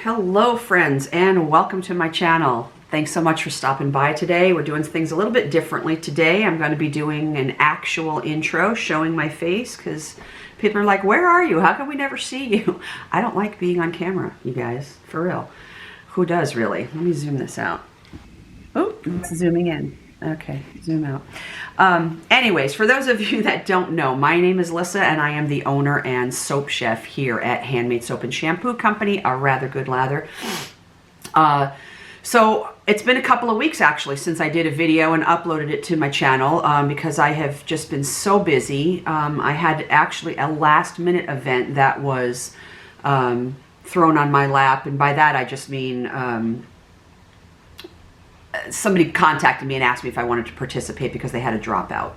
Hello friends, and welcome to my channel. Thanks so much for stopping by today. We're doing things a little bit differently today. I'm going to be doing an actual intro showing my face because people are like, where are you? How come we never see you? I don't like being on camera, you guys, for real. Who does really? Let me zoom this out. Oh, it's zooming in. Okay, zoom out. Anyways, for those of you that don't know, my name is Lissa and I am the owner and soap chef here at Handmade Soap and Shampoo Company, a rather good lather. So it's been a couple of weeks actually since I did a video and uploaded it to my channel because I have just been so busy. I had actually a last minute event that was thrown on my lap, and by that I just mean somebody contacted me and asked me if I wanted to participate because they had a dropout.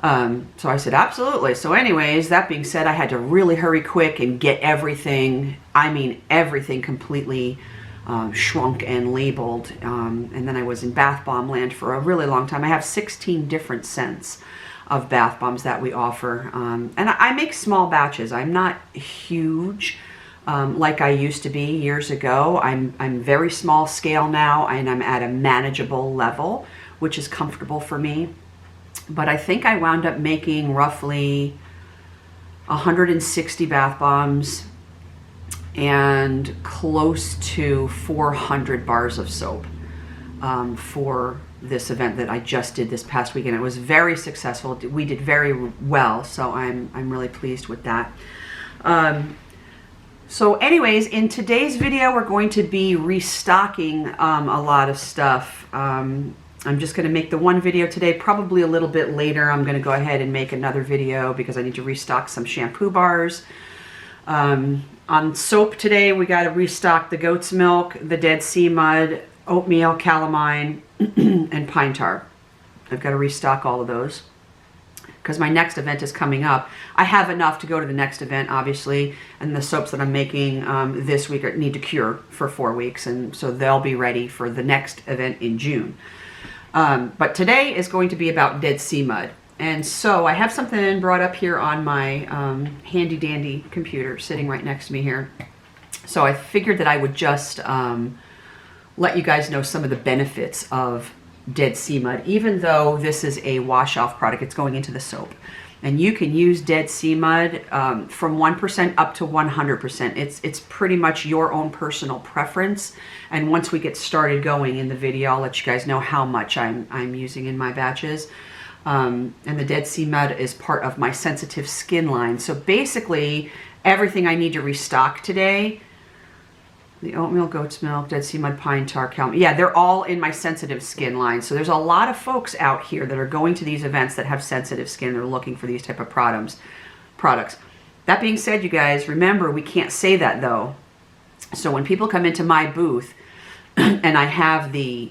So I said, absolutely. So anyways, that being said, I had to really hurry quick and get everything, I mean everything, completely shrunk and labeled. And then I was in bath bomb land for a really long time. I have 16 different scents of bath bombs that we offer. And I make small batches. I'm not huge. Like I used to be years ago. I'm very small scale now, and I'm at a manageable level, which is comfortable for me. But I think I wound up making roughly 160 bath bombs and close to 400 bars of soap for this event that I just did this past weekend. It was very successful. We did very well, so I'm really pleased with that. So anyways, in today's video, we're going to be restocking a lot of stuff. I'm just going to make the one video today, probably a little bit later. I'm going to go ahead and make another video because I need to restock some shampoo bars. On soap today, we got to restock the goat's milk, the Dead Sea Mud, oatmeal, calamine, and pine tar. I've got to restock all of those because my next event is coming up. I have enough to go to the next event, obviously, and the soaps that I'm making this week need to cure for 4 weeks, and so they'll be ready for the next event in June. But today is going to be about Dead Sea Mud. And so I have something brought up here on my handy dandy computer sitting right next to me here. So I figured that I would just let you guys know some of the benefits of Dead Sea Mud. Even though this is a wash-off product, it's going into the soap. And you can use Dead Sea Mud from 1% up to 100%. It's pretty much your own personal preference. And once we get started going in the video, I'll let you guys know how much I'm using in my batches. And the Dead Sea Mud is part of my sensitive skin line. So basically, everything I need to restock today, the oatmeal, goat's milk, Dead Sea Mud, pine tar, calamine. Yeah, they're all in my sensitive skin line. So there's a lot of folks out here that are going to these events that have sensitive skin. They're looking for these type of products. That being said, you guys, remember, we can't say that though. So when people come into my booth and I have the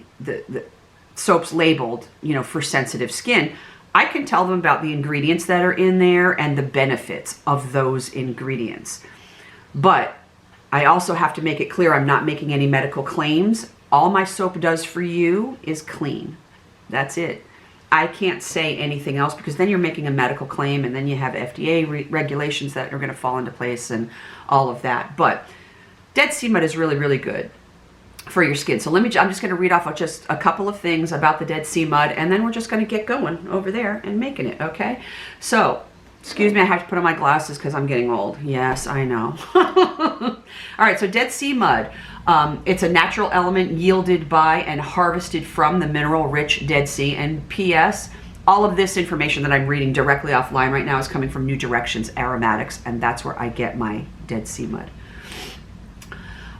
soaps labeled, you know, for sensitive skin, I can tell them about the ingredients that are in there and the benefits of those ingredients. But I also have to make it clear I'm not making any medical claims. All my soap does for you is clean. That's it. I can't say anything else because then you're making a medical claim and then you have FDA regulations that are going to fall into place and all of that. But Dead Sea Mud is really, really good for your skin. So I'm just going to read off just a couple of things about the Dead Sea Mud, and then we're just going to get going over there and making it, okay? So, excuse me, I have to put on my glasses because I'm getting old. Yes, I know. All right, so Dead Sea Mud. It's a natural element yielded by and harvested from the mineral-rich Dead Sea. And P.S., all of this information that I'm reading directly offline right now is coming from New Directions Aromatics, and that's where I get my Dead Sea Mud.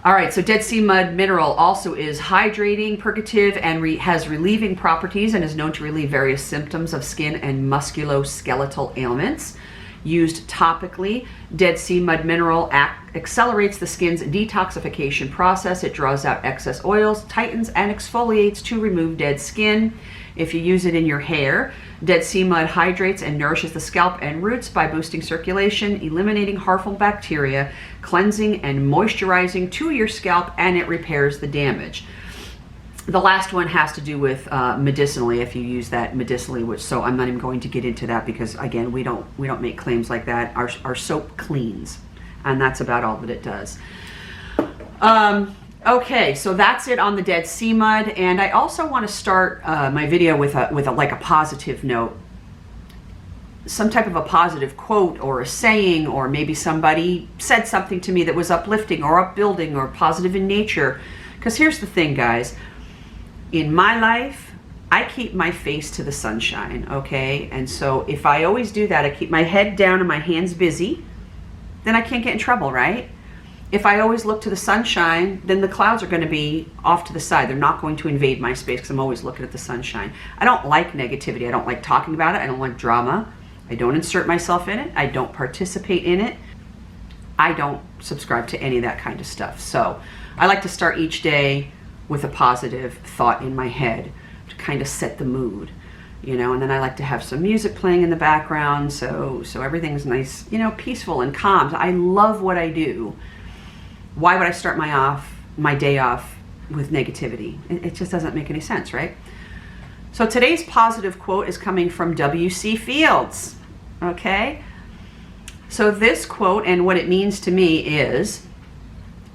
All right, so Dead Sea Mud mineral also is hydrating, purgative, and has relieving properties and is known to relieve various symptoms of skin and musculoskeletal ailments. Used topically, Dead Sea Mud mineral accelerates the skin's detoxification process. It draws out excess oils, tightens, and exfoliates to remove dead skin. If you use it in your hair, Dead Sea Mud hydrates and nourishes the scalp and roots by boosting circulation, eliminating harmful bacteria, cleansing and moisturizing to your scalp, and it repairs the damage. The last one has to do with medicinally, if you use that medicinally, which, so I'm not even going to get into that because again, we don't make claims like that. Our soap cleans, and that's about all that it does. Okay, so that's it on the Dead Sea Mud, and I also want to start my video with like a positive note, some type of a positive quote or a saying, or maybe somebody said something to me that was uplifting or upbuilding or positive in nature. Because here's the thing, guys, in my life, I keep my face to the sunshine, okay? And so if I always do that, I keep my head down and my hands busy, then I can't get in trouble, right? If I always look to the sunshine, then the clouds are going to be off to the side. They're not going to invade my space because I'm always looking at the sunshine. I don't like negativity. I don't like talking about it. I don't like drama. I don't insert myself in it. I don't participate in it. I don't subscribe to any of that kind of stuff. So I like to start each day with a positive thought in my head to kind of set the mood, you know, and then I like to have some music playing in the background so everything's nice, you know, peaceful and calm. I love what I do. Why would I start my day off with negativity? It just doesn't make any sense, right? So today's positive quote is coming from W.C. Fields, okay? So this quote, and what it means to me is,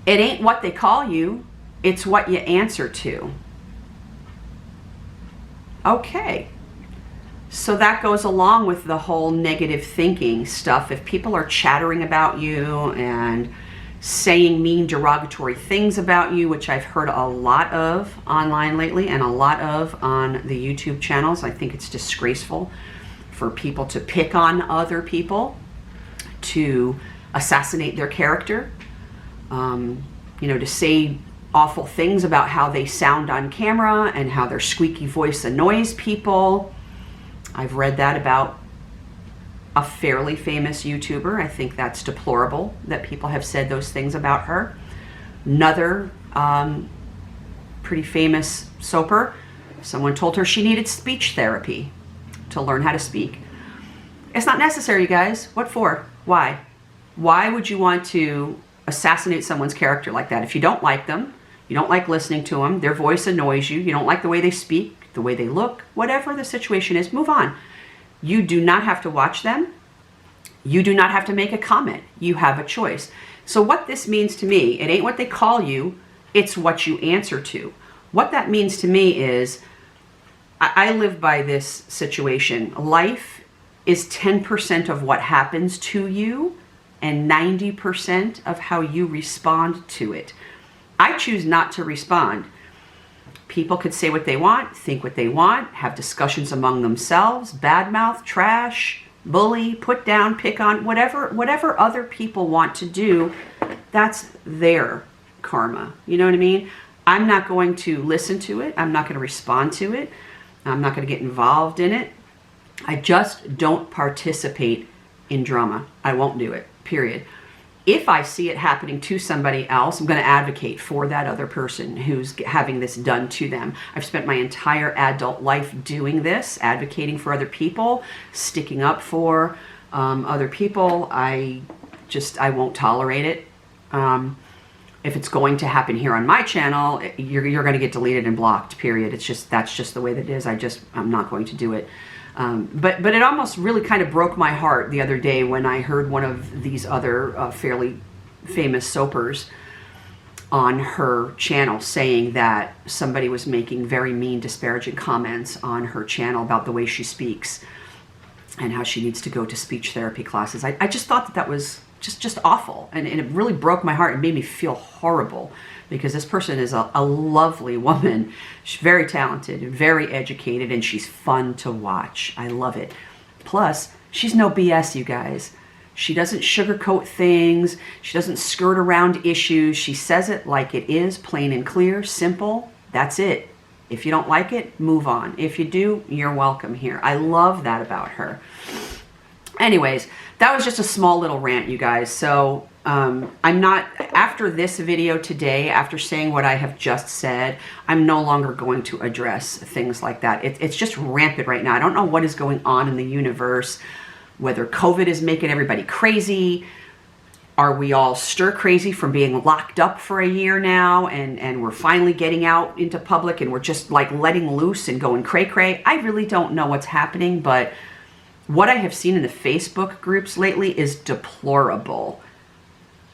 it ain't what they call you, it's what you answer to. Okay. So that goes along with the whole negative thinking stuff. If people are chattering about you and saying mean, derogatory things about you, which I've heard a lot of online lately and a lot of on the YouTube channels. I think it's disgraceful for people to pick on other people, to assassinate their character, you know, to say awful things about how they sound on camera and how their squeaky voice annoys people. I've read that about a fairly famous YouTuber. I think that's deplorable that people have said those things about her. Another pretty famous soaper, someone told her she needed speech therapy to learn how to speak. It's not necessary, you guys. What for? Why? Why would you want to assassinate someone's character like that? If you don't like them, you don't like listening to them, their voice annoys you, you don't like the way they speak, the way they look, whatever the situation is, move on. You do not have to watch them. You do not have to make a comment. You have a choice. So what this means to me, it ain't what they call you, it's what you answer to. What that means to me is, I live by this situation. Life is 10% of what happens to you and 90% of how you respond to it. I choose not to respond. People could say what they want, think what they want, have discussions among themselves, badmouth, trash, bully, put down, pick on, whatever other people want to do, that's their karma. You know what I mean? I'm not going to listen to it. I'm not going to respond to it. I'm not going to get involved in it. I just don't participate in drama. I won't do it, period. If I see it happening to somebody else, I'm going to advocate for that other person who's having this done to them. I've spent my entire adult life doing this, advocating for other people, sticking up for other people. I won't tolerate it. If it's going to happen here on my channel, you're going to get deleted and blocked, period. That's just the way that it is. I'm not going to do it. But it almost really kind of broke my heart the other day when I heard one of these other fairly famous soapers on her channel saying that somebody was making very mean, disparaging comments on her channel about the way she speaks and how she needs to go to speech therapy classes. I just thought that was just awful, and it really broke my heart and made me feel horrible, because this person is a lovely woman. She's very talented, very educated, and she's fun to watch. I love it. Plus, she's no BS, you guys. She doesn't sugarcoat things. She doesn't skirt around issues. She says it like it is, plain and clear, simple. That's it. If you don't like it, move on. If you do, you're welcome here. I love that about her. Anyways, that was just a small little rant, you guys. So I'm not, after this video today, after saying what I have just said, I'm no longer going to address things like that. It's just rampant right now. I don't know what is going on in the universe, whether COVID is making everybody crazy. Are we all stir crazy from being locked up for a year now, and we're finally getting out into public and we're just like letting loose and going cray-cray? I really don't know what's happening, but what I have seen in the Facebook groups lately is deplorable.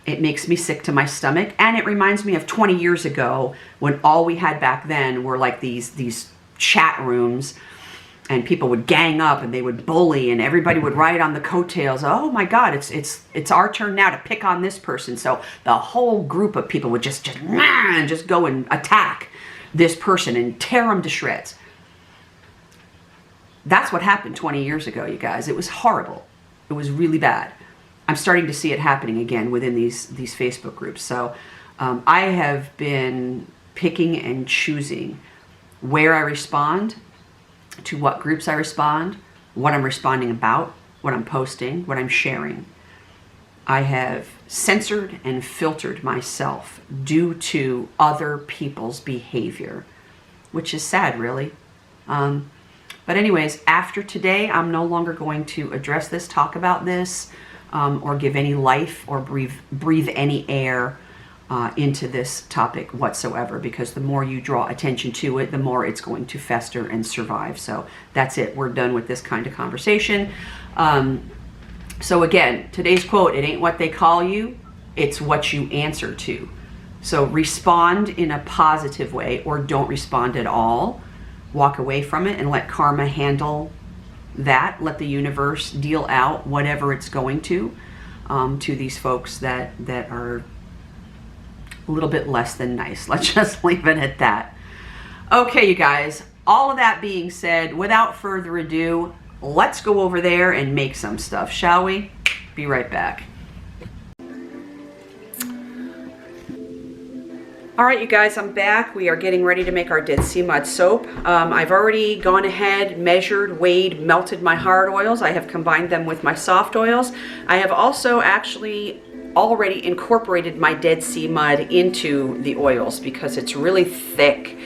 It makes me sick to my stomach, and it reminds me of 20 years ago when all we had back then were like these chat rooms, and people would gang up and they would bully, and everybody would ride on the coattails. Oh my God, it's our turn now to pick on this person. So the whole group of people would just go and attack this person and tear them to shreds. That's what happened 20 years ago, you guys. It was horrible. It was really bad. I'm starting to see it happening again within these Facebook groups. So I have been picking and choosing where I respond, to what groups I respond, what I'm responding about, what I'm posting, what I'm sharing. I have censored and filtered myself due to other people's behavior, which is sad, really. But anyways, after today, I'm no longer going to address this, talk about this, or give any life or breathe any air into this topic whatsoever, because the more you draw attention to it, the more it's going to fester and survive. So that's it. We're done with this kind of conversation. So again, today's quote, it ain't what they call you, it's what you answer to. So respond in a positive way, or don't respond at all. Walk away from it and let karma handle that. Let the universe deal out whatever it's going to these folks that are a little bit less than nice. Let's just leave it at that. Okay, you guys, all of that being said, without further ado, let's go over there and make some stuff, shall we? Be right back. All right, you guys, I'm back. We are getting ready to make our Dead Sea Mud soap. I've already gone ahead, measured, weighed, melted my hard oils. I have combined them with my soft oils. I have also actually already incorporated my Dead Sea Mud into the oils because it's really thick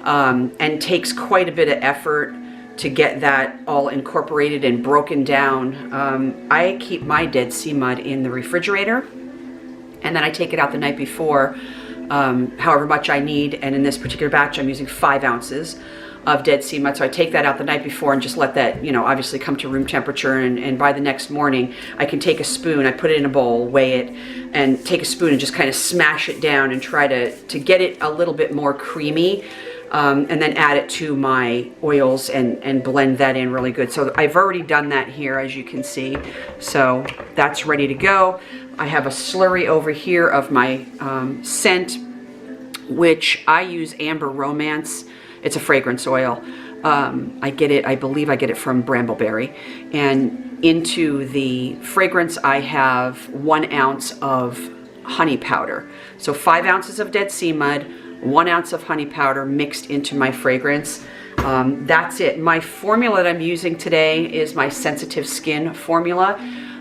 and takes quite a bit of effort to get that all incorporated and broken down. I keep my Dead Sea Mud in the refrigerator, and then I take it out the night before, however much I need. And in this particular batch, I'm using 5 ounces of Dead Sea Mud. So I take that out the night before and just let that, you know, obviously come to room temperature. And by the next morning, I can take a spoon, I put it in a bowl, weigh it, and take a spoon and just kind of smash it down and try to get it a little bit more creamy. And then add it to my oils and blend that in really good. So I've already done that here, as you can see. So that's ready to go. I have a slurry over here of my scent, which I use Amber Romance. It's a fragrance oil. I believe I get it from Brambleberry. And into the fragrance, I have 1 ounce of honey powder. So 5 ounces of Dead Sea Mud, 1 ounce of honey powder mixed into my fragrance. That's it. My formula that I'm using today is my sensitive skin formula,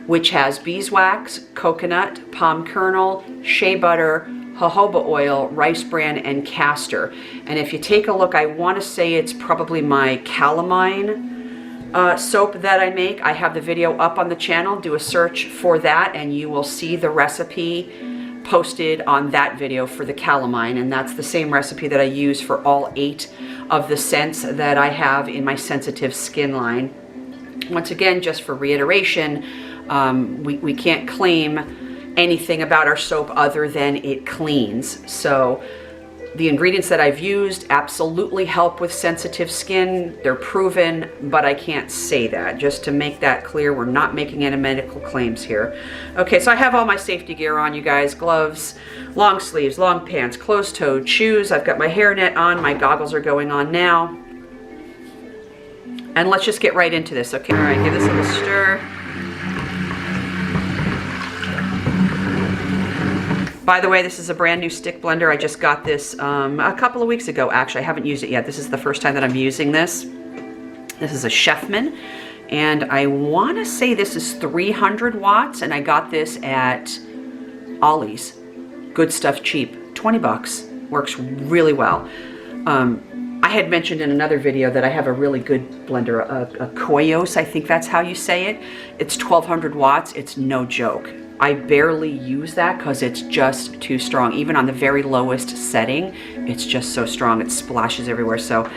which has beeswax, coconut, palm kernel, shea butter, jojoba oil, rice bran, and castor. And if you take a look, I want to say it's probably my calamine soap that I make. I have the video up on the channel. Do a search for that and you will see the recipe posted on that video for the calamine, and that's the same recipe that I use for all 8 of the scents that I have in my sensitive skin line. Once again, just for reiteration, we can't claim anything about our soap other than it cleans. So the ingredients that I've used absolutely help with sensitive skin. They're proven, but I can't say that. Just to make that clear, we're not making any medical claims here. Okay, so I have all my safety gear on, you guys. Gloves, long sleeves, long pants, closed-toed shoes. I've got my hairnet on. My goggles are going on now. And let's just get right into this, okay? All right, give this a little stir. By the way, this is a brand new stick blender. I just got this a couple of weeks ago, actually. I haven't used it yet. This is the first time that I'm using this. This is a Chefman, and I want to say this is 300 watts, and I got this at Ollie's. Good stuff, cheap, 20 bucks. Works really well. I had mentioned in another video that I have a really good blender, a Koyos, I think that's how you say it. It's 1200 watts. It's no joke. I barely use that because it's just too strong. Even on the very lowest setting, it's just so strong. It splashes everywhere. So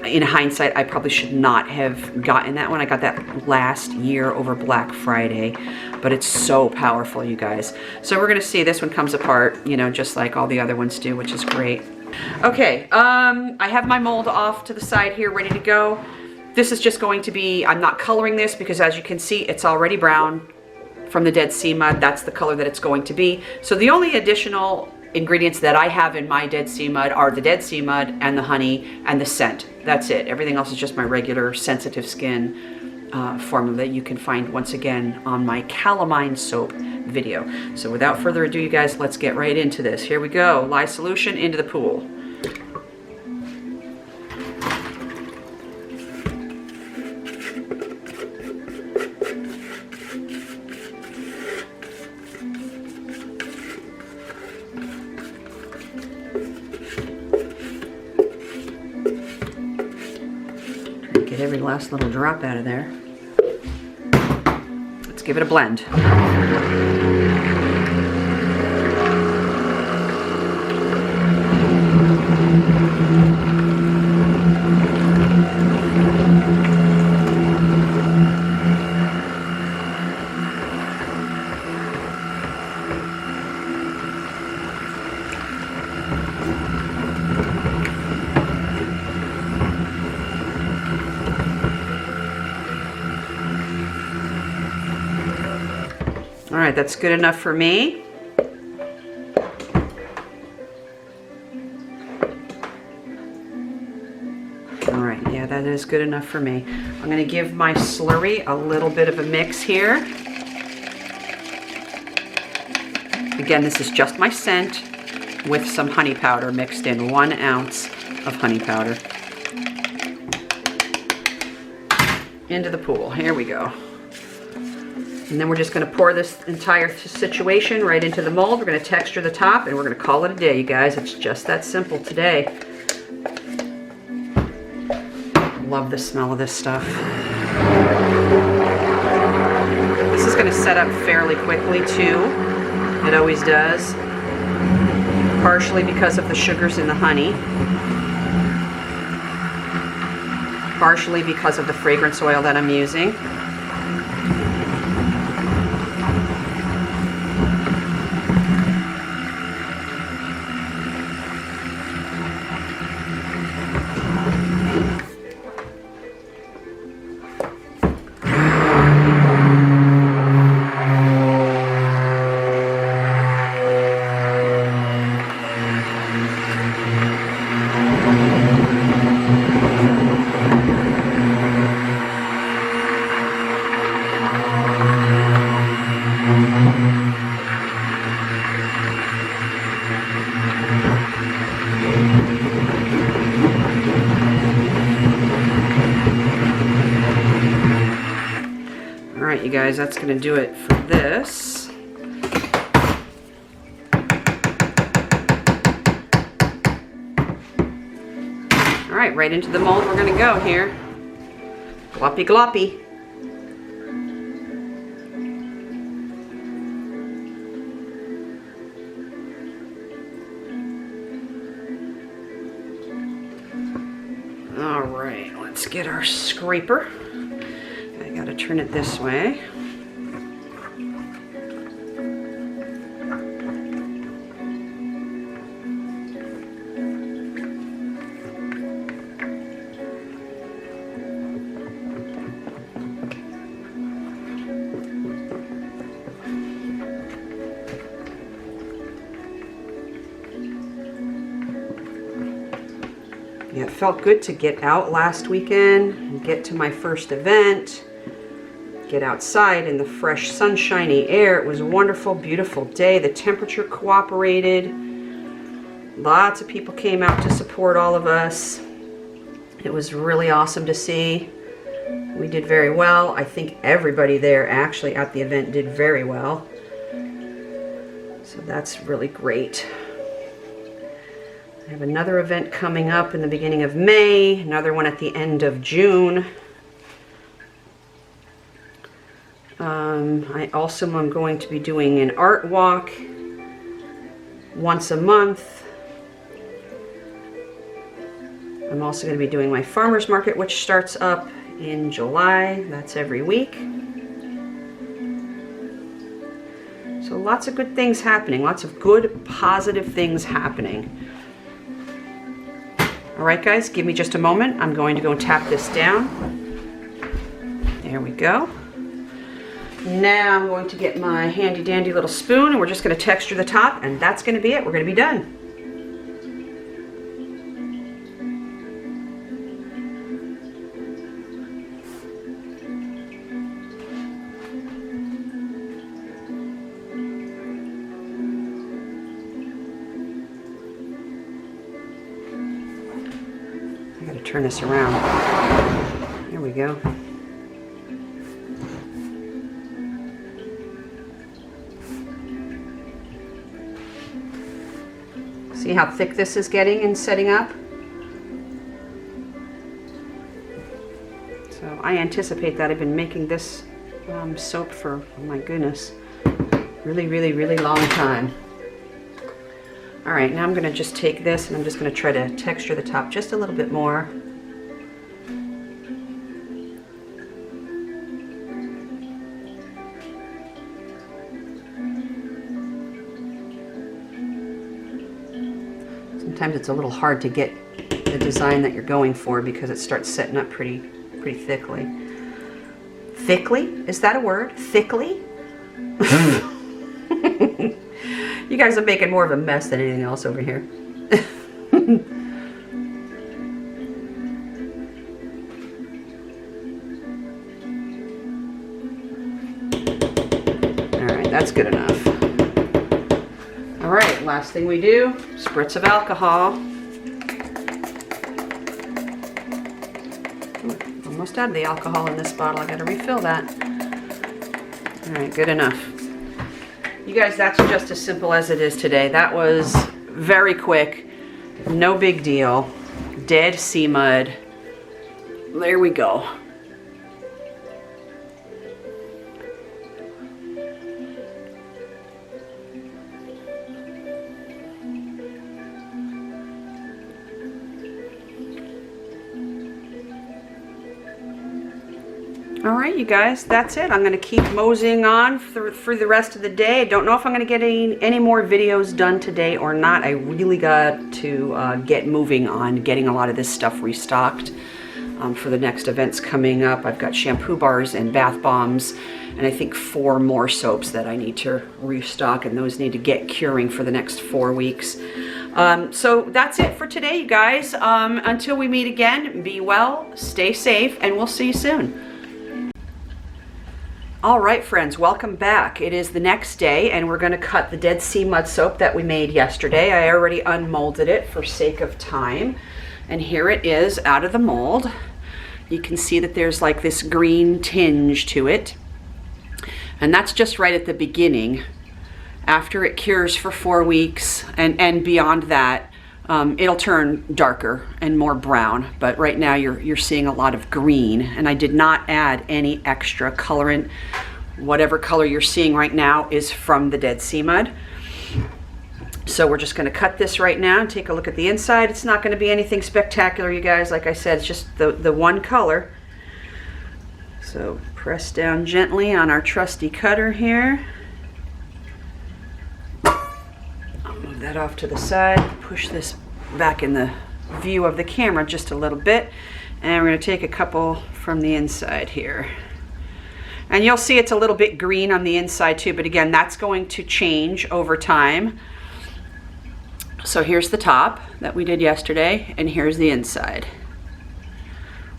in hindsight, I probably should not have gotten that one. I got that last year over Black Friday, but it's so powerful, you guys. So we're gonna see, this one comes apart, you know, just like all the other ones do, which is great. Okay, I have my mold off to the side here, ready to go. This is just going to be, I'm not coloring this because as you can see, it's already brown from the Dead Sea Mud. That's the color that it's going to be. So the only additional ingredients that I have in my Dead Sea Mud are the Dead Sea Mud and the honey and the scent. That's it. Everything else is just my regular sensitive skin formula that you can find once again on my calamine soap video. So without further ado, you guys, let's get right into this. Here we go. Lye solution into the pool. Get every last little drop out of there. Let's give it a blend. All right, that's good enough for me. All right, yeah, that is good enough for me. I'm gonna give my slurry a little bit of a mix here. Again, this is just my scent with some honey powder mixed in, 1 ounce of honey powder. Into the pool, here we go. And then we're just going to pour this entire situation right into the mold. We're going to texture the top and we're going to call it a day, you guys. It's just that simple today. Love the smell of this stuff. This is going to set up fairly quickly too. It always does. Partially because of the sugars in the honey. Partially because of the fragrance oil that I'm using. Alright, you guys, that's going to do it for this. Alright, right into the mold we're going to go here. Gloppy gloppy. Alright, let's get our scraper. I gotta turn it this way. Yeah, it felt good to get out last weekend and get to my first event. Get outside in the fresh, sunshiny air. It was a wonderful, beautiful day. The temperature cooperated. Lots of people came out to support all of us. It was really awesome to see. We did very well. I think everybody there actually at the event did very well. So that's really great. I have another event coming up in the beginning of May, another one at the end of June. I also am going to be doing an art walk once a month. I'm also going to be doing my farmer's market, which starts up in July. That's every week. So lots of good things happening, lots of good, positive things happening. All right, guys, give me just a moment. I'm going to go and tap this down. There we go. Now I'm going to get my handy dandy little spoon, and we're just going to texture the top, and that's going to be it. We're going to be done. I got to turn this around. There we go. See how thick this is getting and setting up? So I anticipate that. I've been making this soap for, oh my goodness, really long time. All right, now I'm gonna just take this and I'm just gonna try to texture the top just a little bit more. Sometimes it's a little hard to get the design that you're going for because it starts setting up pretty thickly. Thickly? Is that a word? Thickly? You guys are making more of a mess than anything else over here. Alright, that's good enough. Alright, last thing we do, spritz of alcohol. Ooh, almost out of the alcohol in this bottle. I gotta refill that. Alright, good enough. You guys, that's just as simple as it is today. That was very quick, no big deal. Dead sea mud. There we go. All right, you guys, that's it. I'm going to keep moseying on for the rest of the day. I don't know if I'm going to get any more videos done today or not. I really got to get moving on getting a lot of this stuff restocked for the next events coming up. I've got shampoo bars and bath bombs, and I think 4 more soaps that I need to restock, and those need to get curing for the next 4 weeks. So that's it for today, you guys. Until we meet again, be well, stay safe, and we'll see you soon. All right, friends, welcome back. It is the next day, and we're going to cut the Dead Sea Mud soap that we made yesterday. I already unmolded it for sake of time, and here it is out of the mold. You can see that there's like this green tinge to it, and that's just right at the beginning. After it cures for 4 weeks and beyond that, it'll turn darker and more brown, but right now you're seeing a lot of green, and I did not add any extra colorant. Whatever color you're seeing right now is from the Dead Sea Mud. So we're just going to cut this right now and take a look at the inside. It's not going to be anything spectacular, you guys. Like I said, it's just the one color. So press down gently on our trusty cutter here. Move that off to the side, push this back in the view of the camera just a little bit, and we're going to take a couple from the inside here. And you'll see it's a little bit green on the inside too, but again, that's going to change over time. So here's the top that we did yesterday, and here's the inside.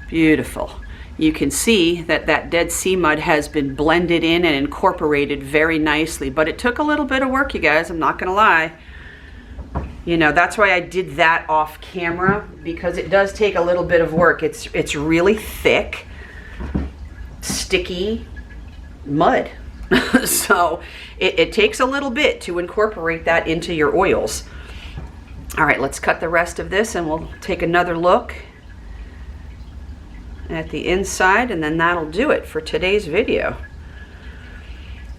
Beautiful. You can see that that Dead Sea Mud has been blended in and incorporated very nicely, but it took a little bit of work, you guys, I'm not gonna lie. You know, that's why I did that off camera, because it does take a little bit of work. It's really thick, sticky mud. So it takes a little bit to incorporate that into your oils. All right, let's cut the rest of this and we'll take another look at the inside, and then that'll do it for today's video.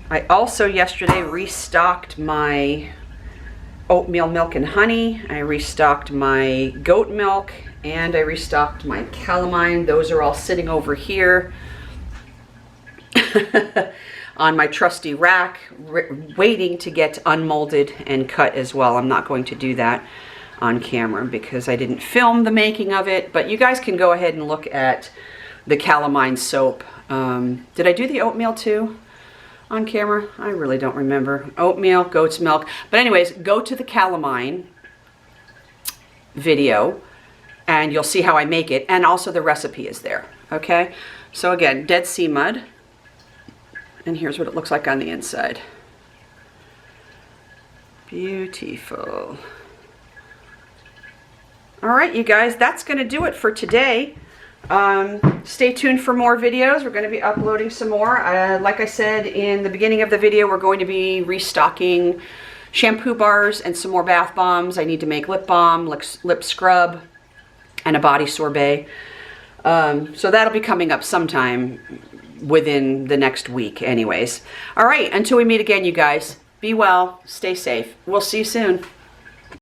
I also yesterday restocked my oatmeal milk and honey. I restocked my goat milk, and I restocked my calamine. Those are all sitting over here on my trusty rack, waiting to get unmolded and cut as well. I'm not going to do that on camera because I didn't film the making of it, but you guys can go ahead and look at the calamine soap. Did I do the oatmeal too on camera? I really don't remember. Oatmeal, goat's milk. But anyways, go to the calamine video and you'll see how I make it, and also the recipe is there. Okay, so again, Dead Sea mud, and here's what it looks like on the inside. Beautiful. All right, you guys, that's going to do it for today. Stay tuned for more videos. We're going to be uploading some more. Like I said in the beginning of the video, we're going to be restocking shampoo bars and some more bath bombs. I need to make lip balm, lip scrub, and a body sorbet. So that'll be coming up sometime within the next week anyways. All right, until we meet again, you guys, be well, stay safe. We'll see you soon.